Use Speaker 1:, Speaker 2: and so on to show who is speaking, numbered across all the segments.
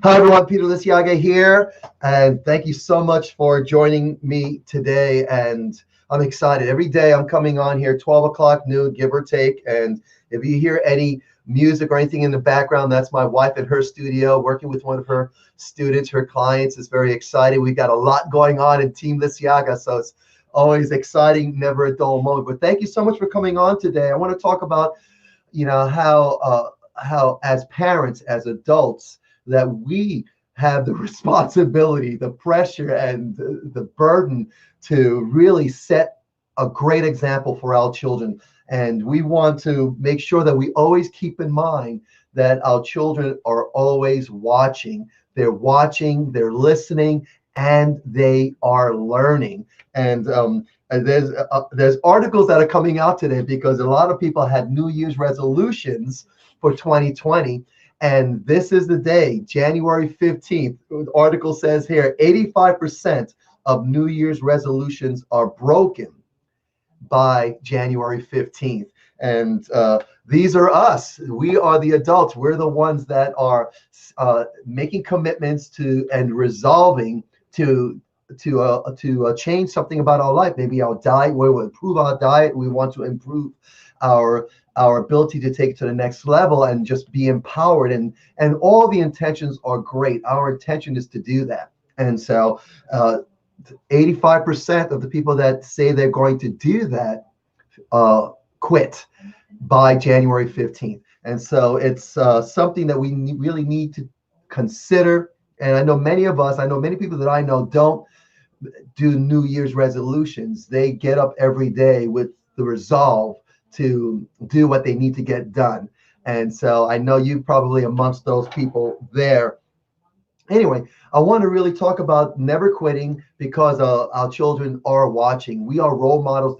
Speaker 1: Hi everyone, Peter Liciaga here, and thank you so much for joining me today. And I'm excited. Every day I'm coming on here, 12 o'clock noon, give or take. And if you hear any music or anything in the background, that's my wife in her studio working with one of her students, her clients. It's very exciting. We've got a lot going on in Team Liciaga, so it's always exciting, never a dull moment. But thank you so much for coming on today. I want to talk about how as parents, as adults, that we have the responsibility, the pressure, and the burden to really set a great example for our children. And we want to make sure that we always keep in mind that our children are always watching. They're watching, they're listening, and they are learning. And there's articles that are coming out today because a lot of people had New Year's resolutions for 2020. And this is the day, January 15th. The article says here 85% of New Year's resolutions are broken by January 15th. And these are us. We are the adults. We're the ones that are making commitments to and resolving to change something about our life. Maybe our diet. We will improve our diet. We want to improve our ability to take it to the next level and just be empowered. And all the intentions are great. Our intention is to do that. And so 85% of the people that say they're going to do that quit by January 15th. And so it's something that we really need to consider. And I know many people that I know don't do New Year's resolutions. They get up every day with the resolve to do what they need to get done. And so I know you probably amongst those people there. Anyway, I want to really talk about never quitting because our children are watching. We are role models,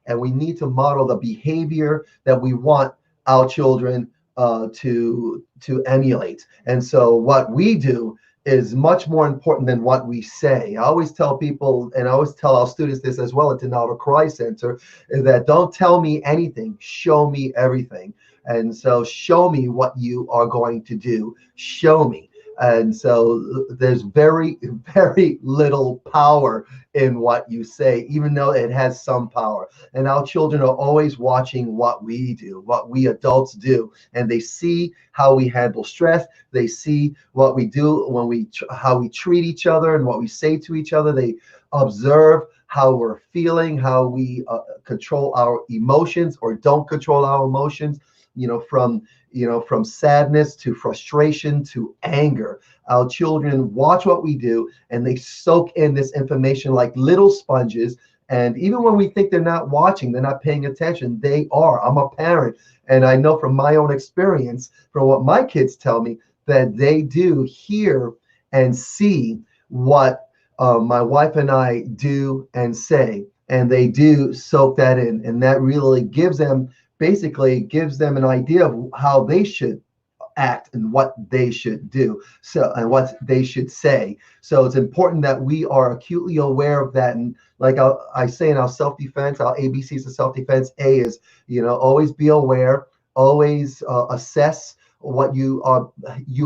Speaker 1: and we need to model the behavior that we want our children to emulate. And so what we do is much more important than what we say. I always tell people, and I always tell our students this as well at Denali Cry Center, is that don't tell me anything, show me everything. And so show me what you are going to do. Show me. And so there's very, very little power in what you say, even though it has some power. And our children are always watching what we do, what we adults do. And they see how we handle stress. They see what we do how we treat each other and what we say to each other. They observe how we're feeling, how we control our emotions or don't control our emotions, from sadness to frustration to anger. Our children watch what we do and they soak in this information like little sponges. And even when we think they're not watching, they're not paying attention, they are. I'm a parent, and I know from my own experience, from what my kids tell me, that they do hear and see what my wife and I do and say, and they do soak that in. And that really basically gives them an idea of how they should act and what they should do, so and what they should say. So it's important that we are acutely aware of that. And like I say in our self-defense, our ABCs of self-defense, A is always be aware, always assess what you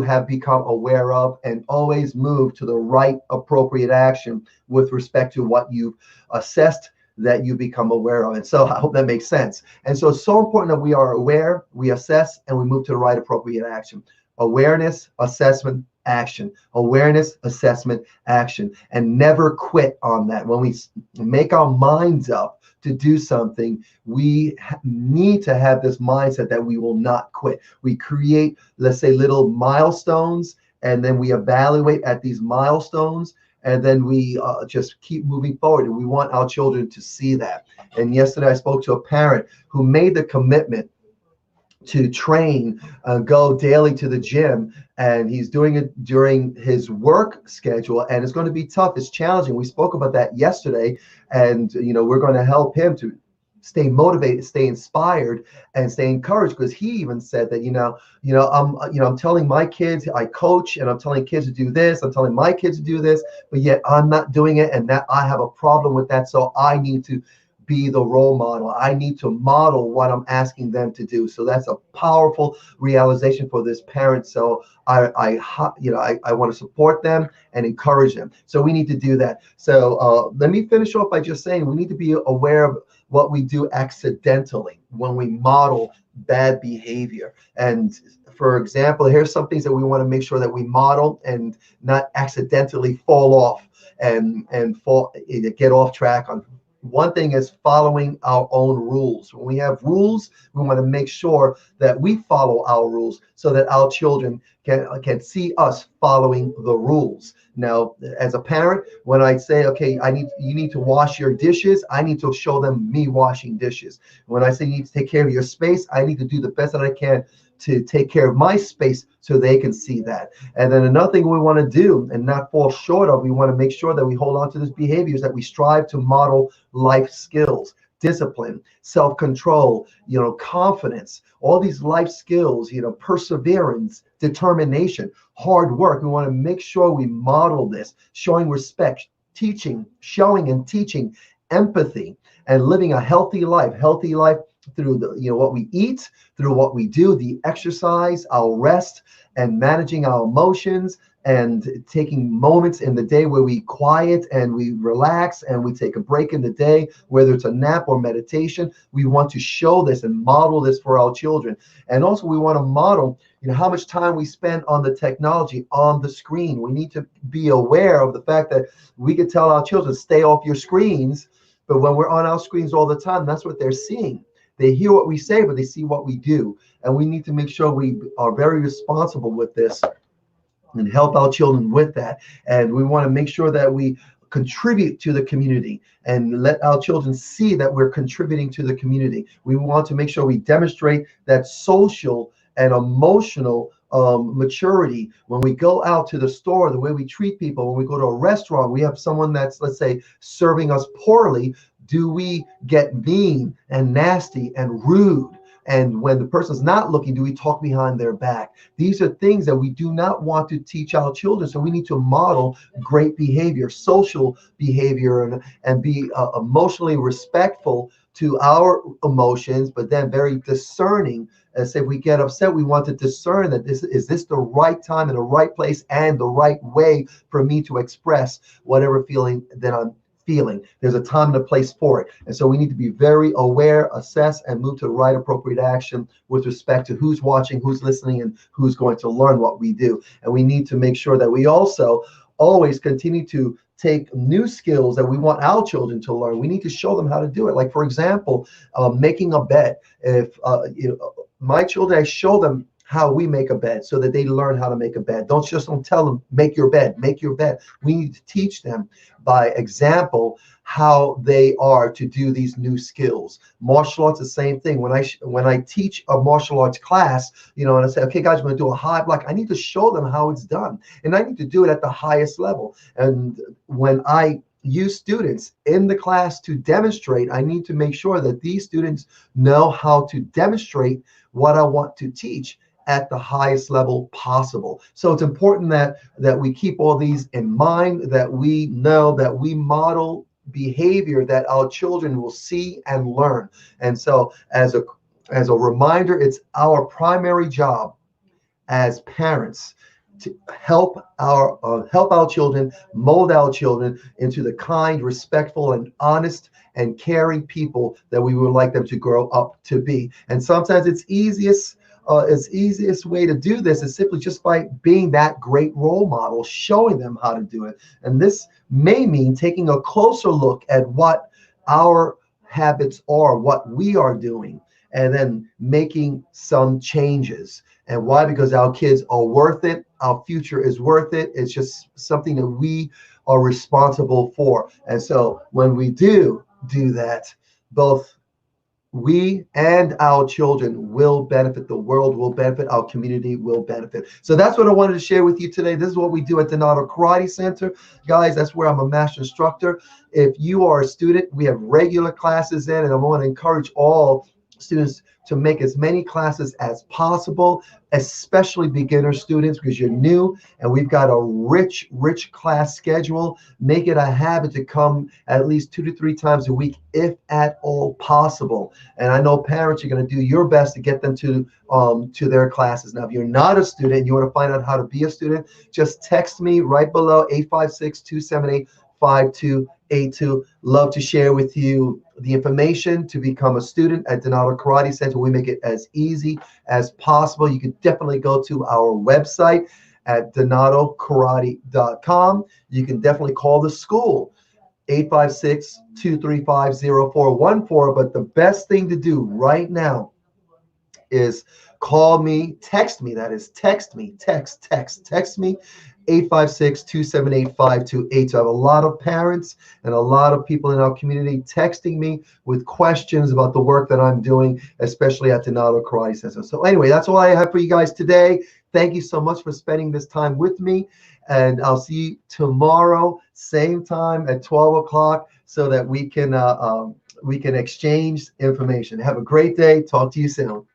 Speaker 1: have become aware of, and always move to the right appropriate action with respect to what you've assessed that you become aware of. And so I hope that makes sense. And so it's so important that we are aware, we assess, and we move to the right appropriate action. Awareness, assessment, action. Awareness, assessment, action. And never quit on that. When we make our minds up to do something, we need to have this mindset that we will not quit. We create, let's say, little milestones, and then we evaluate at these milestones, and then we just keep moving forward. And we want our children to see that. And yesterday I spoke to a parent who made the commitment to train, go daily to the gym, and he's doing it during his work schedule, and it's going to be tough. It's challenging. We spoke about that yesterday, and we're going to help him to stay motivated, stay inspired, and stay encouraged, because he even said that I'm telling my kids, I coach, and I'm telling kids to do this, I'm telling my kids to do this, but yet I'm not doing it, and that I have a problem with that, so I need to be the role model. I need to model what I'm asking them to do. So that's a powerful realization for this parent. So I want to support them and encourage them. So we need to do that. So let me finish off by just saying we need to be aware of what we do accidentally when we model bad behavior. And for example, here's some things that we want to make sure that we model and not accidentally fall off and fall get off track on. One thing is following our own rules. When we have rules, we want to make sure that we follow our rules so that our children can see us following the rules. Now, as a parent, when I say, okay, you need to wash your dishes, I need to show them me washing dishes. When I say you need to take care of your space, I need to do the best that I can to take care of my space so they can see that. And then another thing we want to do and not fall short of, we want to make sure that we hold on to this behaviors, that we strive to model life skills, discipline, self-control, confidence, all these life skills, perseverance, determination, hard work. We want to make sure we model this, showing respect, teaching, showing and teaching empathy, and living a healthy life through what we eat, through what we do, the exercise, our rest, and managing our emotions, and taking moments in the day where we quiet and we relax and we take a break in the day, whether it's a nap or meditation. We want to show this and model this for our children. And also we want to model how much time we spend on the technology, on the screen. We need to be aware of the fact that we could tell our children, stay off your screens, but when we're on our screens all the time, that's what they're seeing. They hear what we say, but they see what we do. And we need to make sure we are very responsible with this and help our children with that. And we want to make sure that we contribute to the community and let our children see that we're contributing to the community. We want to make sure we demonstrate that social and emotional maturity. When we go out to the store, the way we treat people, when we go to a restaurant, we have someone that's, let's say, serving us poorly. Do we get mean and nasty and rude? And when the person's not looking, do we talk behind their back? These are things that we do not want to teach our children. So we need to model great behavior, social behavior, and be emotionally respectful to our emotions, but then very discerning. As if we get upset, we want to discern that this is the right time and the right place and the right way for me to express whatever feeling that I'm feeling. There's a time and a place for it. And so we need to be very aware, assess, and move to the right appropriate action with respect to who's watching, who's listening, and who's going to learn what we do. And we need to make sure that we also always continue to take new skills that we want our children to learn. We need to show them how to do it. Like, for example, making a bed. If my children, I show them how we make a bed so that they learn how to make a bed. Don't tell them, make your bed, make your bed. We need to teach them by example how they are to do these new skills. Martial arts, the same thing. When I teach a martial arts class, and I say, okay, guys, we're going to do a high block. I need to show them how it's done. And I need to do it at the highest level. And when I use students in the class to demonstrate, I need to make sure that these students know how to demonstrate what I want to teach at the highest level possible. So it's important that we keep all these in mind, that we know that we model behavior that our children will see and learn. And so as a reminder, it's our primary job as parents to help our children, mold our children into the kind, respectful, and honest and caring people that we would like them to grow up to be. And sometimes it's easiest way to do this is simply just by being that great role model, showing them how to do it. And this may mean taking a closer look at what our habits are, what we are doing, and then making some changes. And why? Because our kids are worth it. Our future is worth it. It's just something that we are responsible for. And so when we do that, both we and our children will benefit. The world will benefit. Our community will benefit. So that's what I wanted to share with you today. This is what we do at Donato Karate Center. Guys, that's where I'm a master instructor. If you are a student, we have regular classes in, and I want to encourage all students to make as many classes as possible, especially beginner students, because you're new and we've got a rich class schedule. Make it a habit to come at least 2 to 3 times a week, if at all possible. And I know parents are going to do your best to get them to their classes. Now, if you're not a student and you want to find out how to be a student, just text me right below 856-278-5282. Love to share with you the information to become a student at Donato Karate Center. We make it as easy as possible. You can definitely go to our website at donatokarate.com. You can definitely call the school 856-235-0414. But the best thing to do right now is call me, text me. That is, text me, text me, 856-278-5282. I have a lot of parents and a lot of people in our community texting me with questions about the work that I'm doing, especially at Donato Karate Center. So anyway, that's all I have for you guys today. Thank you so much for spending this time with me. And I'll see you tomorrow, same time at 12 o'clock, so that we can exchange information. Have a great day. Talk to you soon.